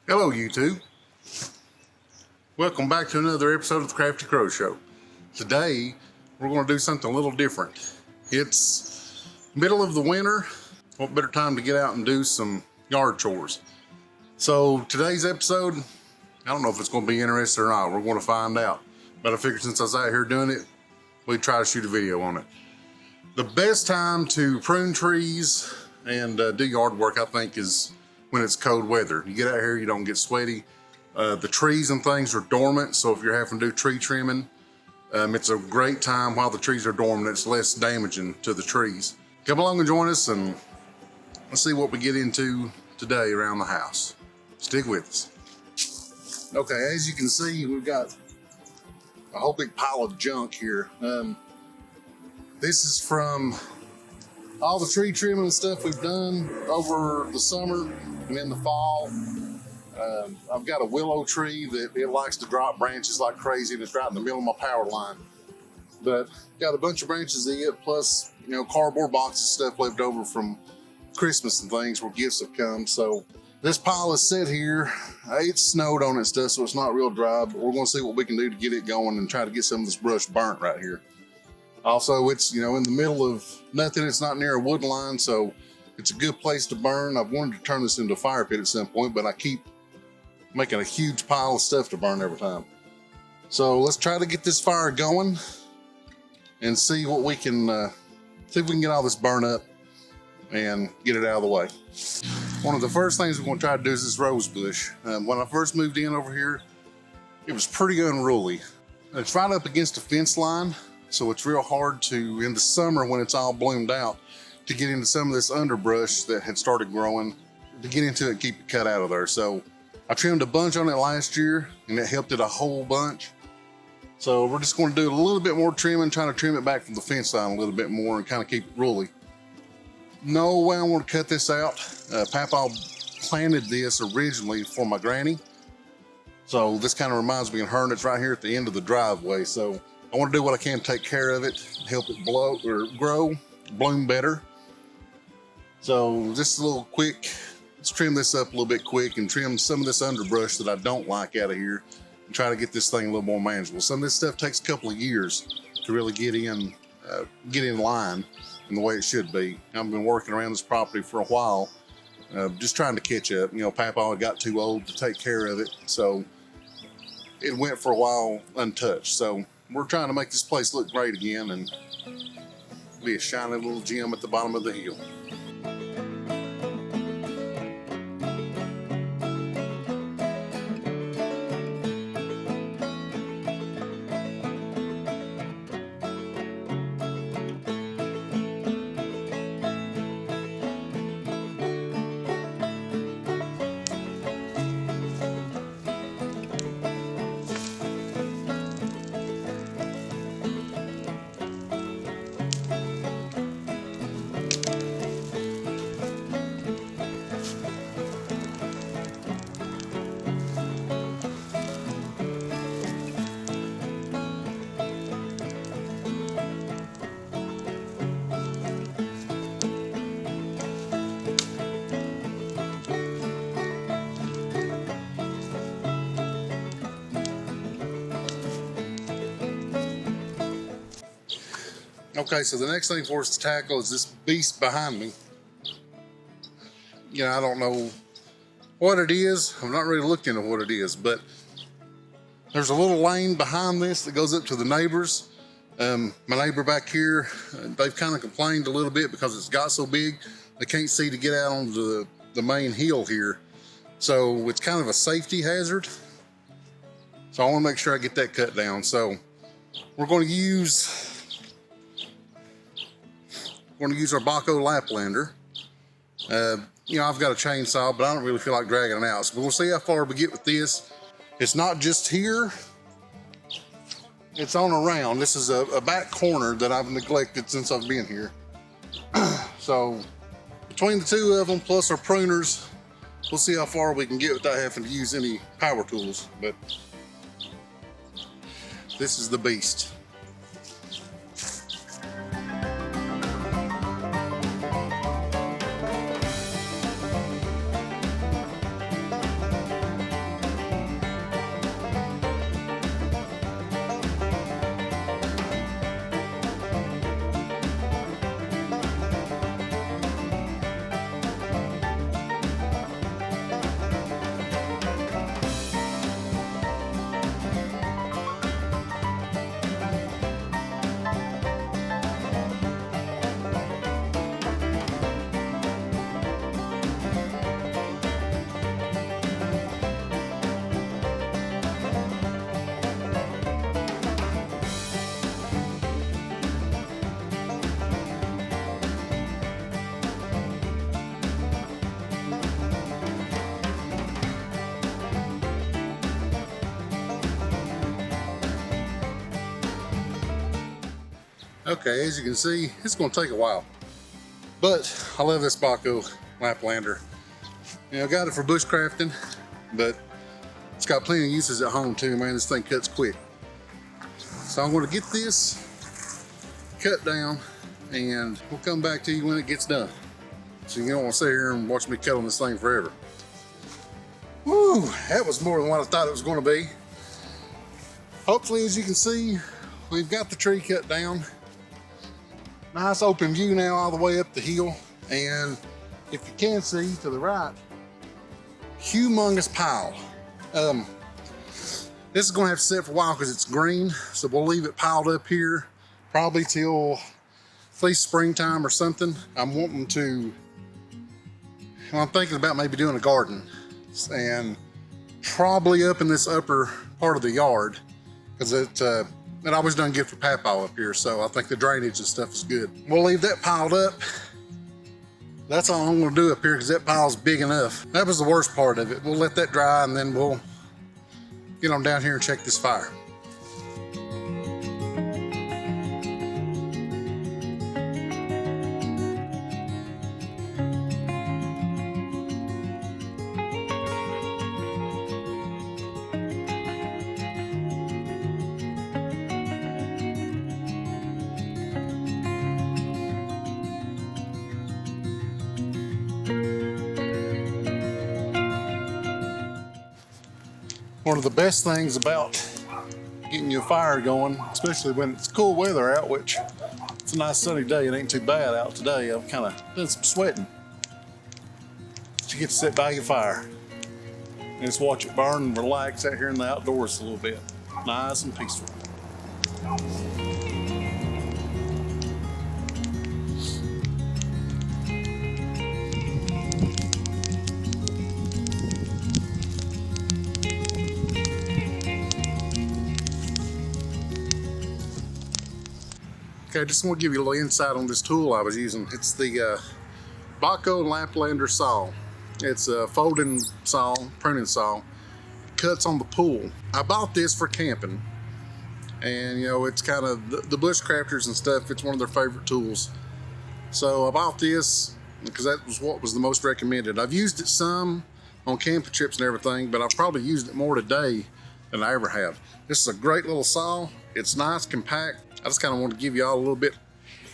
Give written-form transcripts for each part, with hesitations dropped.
Hello YouTube. Welcome back to another episode of the Crafty Crow Show. Today we're going to do something a little different. It's middle of the winter. What better time to get out and do some yard chores? So today's episode, I don't know if it's going to be interesting or not. We're going to find out. But I figured since I was out here doing it, we'd try to shoot a video on it. The best time to prune trees and do yard work, I think, is when it's cold weather. You get out here, you don't get sweaty. The trees and things are dormant, so if you're having to do tree trimming, it's a great time while the trees are dormant. It's less damaging to the trees. Come along and join us, and let's see what we get into today around the house. Stick with us. Okay, as you can see, we've got a whole big pile of junk here. This is from all the tree trimming and stuff we've done over the summer and in the fall. I've got a willow tree that it likes to drop branches like crazy, and it's right in the middle of my power line. But got a bunch of branches in it, plus cardboard boxes, stuff left over from Christmas and things where gifts have come. So this pile is set here. It's snowed on it stuff, so it's not real dry, but we're going to see what we can do to get it going and try to get some of this brush burnt right here. Also, it's in the middle of nothing. It's not near a wood line, so it's a good place to burn. I've wanted to turn this into a fire pit at some point, but I keep making a huge pile of stuff to burn every time. So let's try to get this fire going and see what we can see if we can get all this burned up and get it out of the way. One of the first things we're going to try to do is this rose bush. When I first moved in over here, it was pretty unruly. It's right up against a fence line, so it's real hard to, in the summer when it's all bloomed out, to get into some of this underbrush that had started growing, to get into it and keep it cut out of there. So I trimmed a bunch on it last year, and it helped it a whole bunch. So we're just going to do a little bit more trimming, trying to trim it back from the fence line a little bit more and kind of keep it ruly. No way I want to cut this out. Papa planted this originally for my granny. So this kind of reminds me of her, and it's right here at the end of the driveway. So I want to do what I can to take care of it, help it bloom better. So just a little quick, let's trim this up a little bit quick and trim some of this underbrush that I don't like out of here and try to get this thing a little more manageable. Some of this stuff takes a couple of years to really get in line in the way it should be. I've been working around this property for a while, just trying to catch up. Papa got too old to take care of it, so it went for a while untouched. So we're trying to make this place look great again and be a shiny little gem at the bottom of the hill. Okay, so the next thing for us to tackle is this beast behind me. I don't know what it is. I've not really looked into what it is, but there's a little lane behind this that goes up to the neighbors. My neighbor back here, they've kind of complained a little bit because it's got so big, they can't see to get out on the main hill here. So it's kind of a safety hazard. So I want to make sure I get that cut down. So we're going to use our Bacho Laplander. I've got a chainsaw, but I don't really feel like dragging it out. So we'll see how far we get with this. It's not just here, it's on around. This is a back corner that I've neglected since I've been here. So between the two of them, plus our pruners, we'll see how far we can get without having to use any power tools. But this is the beast. Okay, as you can see, it's gonna take a while. But I love this Bacho Laplander. You know, I got it for bushcrafting, but it's got plenty of uses at home too, man. This thing cuts quick. So I'm gonna get this cut down and we'll come back to you when it gets done. So you don't wanna sit here and watch me cut on this thing forever. Woo, that was more than what I thought it was gonna be. Hopefully, as you can see, we've got the tree cut down. Nice open view now all the way up the hill. And if you can see to the right, humongous pile. This is gonna have to sit for a while because it's green. So we'll leave it piled up here probably till at least springtime or something. I'm thinking about maybe doing a garden and probably up in this upper part of the yard because it always done good for papaw up here, so I think the drainage and stuff is good. We'll leave that piled up. That's all I'm gonna do up here because that pile's big enough. That was the worst part of it. We'll let that dry and then we'll get on down here and check this fire. One of the best things about getting your fire going, especially when it's cool weather out, which it's a nice sunny day, it ain't too bad out today. I've kind of done some sweating. But you get to sit by your fire and just watch it burn and relax out here in the outdoors a little bit. Nice and peaceful. Okay, I just want to give you a little insight on this tool I was using. It's the Bacho Laplander saw. It's a folding saw, pruning saw. Cuts on the pool. I bought this for camping. And you know, it's kind of the bushcrafters and stuff, it's one of their favorite tools. So I bought this because that was what was the most recommended. I've used it some on camping trips and everything, but I've probably used it more today than I ever have. This is a great little saw. It's nice, compact. I just kind of want to give you all a little bit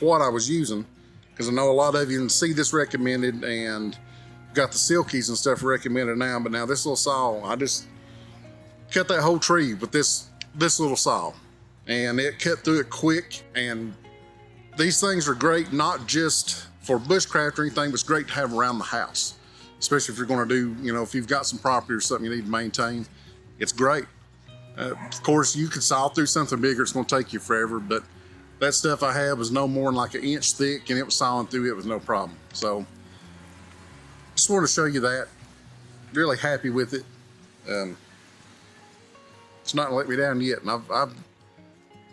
what I was using because I know a lot of you can see this recommended and got the silkies and stuff recommended now, but now this little saw, I just cut that whole tree with this little saw and it cut through it quick. And these things are great not just for bushcraft or anything, but it's great to have around the house, especially if you're going to do, you know, if you've got some property or something you need to maintain. It's great. Of course, you could saw through something bigger, it's going to take you forever, but that stuff I had was no more than like an inch thick and it was sawing through it with no problem. So just want to show you that. Really happy with it. It's not let me down yet, and I've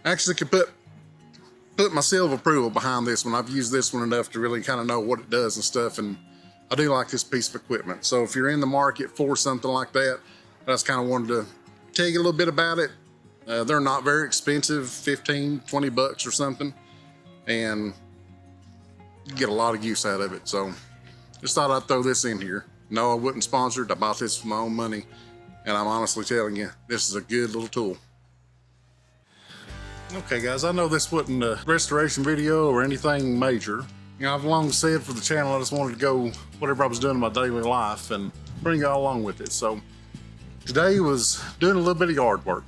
actually could put my seal of approval behind this one. I've used this one enough to really kind of know what it does and stuff, and I do like this piece of equipment. So if you're in the market for something like that, I just kind of wanted to tell you a little bit about it. They're not very expensive, 15, 20 bucks or something, and you get a lot of use out of it. So just thought I'd throw this in here. No, I wasn't sponsored. I bought this for my own money, and I'm honestly telling you, this is a good little tool. Okay guys, I know this wasn't a restoration video or anything major. You know, I've long said for the channel I just wanted to go whatever I was doing in my daily life and bring y'all along with it. So today was doing a little bit of yard work.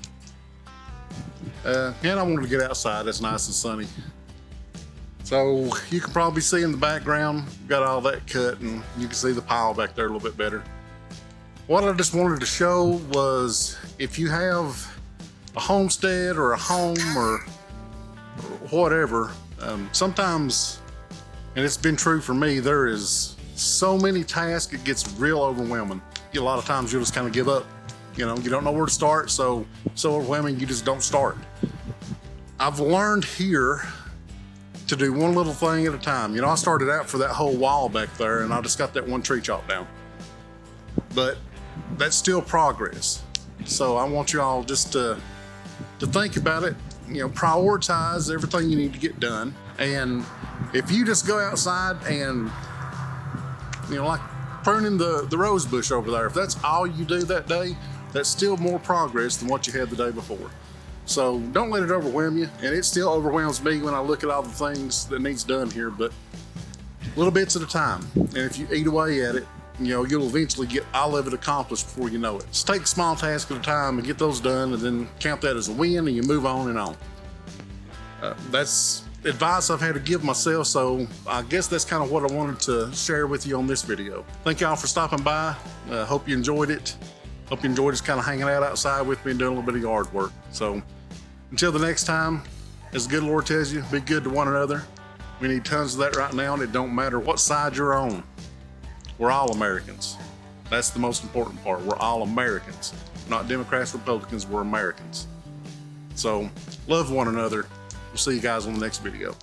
And I wanted to get outside. It's nice and sunny. So you can probably see in the background, got all that cut and you can see the pile back there a little bit better. What I just wanted to show was if you have a homestead or a home or whatever, sometimes, and it's been true for me, there is so many tasks, it gets real overwhelming. A lot of times you'll just kind of give up. You know, you don't know where to start, so overwhelming, you just don't start. I've learned here to do one little thing at a time. You know, I started out for that whole wall back there and I just got that one tree chopped down. But that's still progress. So I want you all just to think about it prioritize everything you need to get done. And if you just go outside and, like pruning the rose bush over there, if that's all you do that day, that's still more progress than what you had the day before. So don't let it overwhelm you. And it still overwhelms me when I look at all the things that needs done here, but little bits at a time. And if you eat away at it, you'll eventually get all of it accomplished before you know it. Just take a small task at a time and get those done, and then count that as a win, and you move on and on. That's advice I've had to give myself, so I guess that's kind of what I wanted to share with you on this video. Thank y'all for stopping by. Hope you enjoyed it. Hope you enjoyed just kind of hanging out outside with me and doing a little bit of yard work. So until the next time, as the good Lord tells you, be good to one another. We need tons of that right now, and it don't matter what side you're on. We're all Americans. That's the most important part. We're all Americans. Not Democrats, Republicans, we're Americans. So love one another. We'll see you guys on the next video.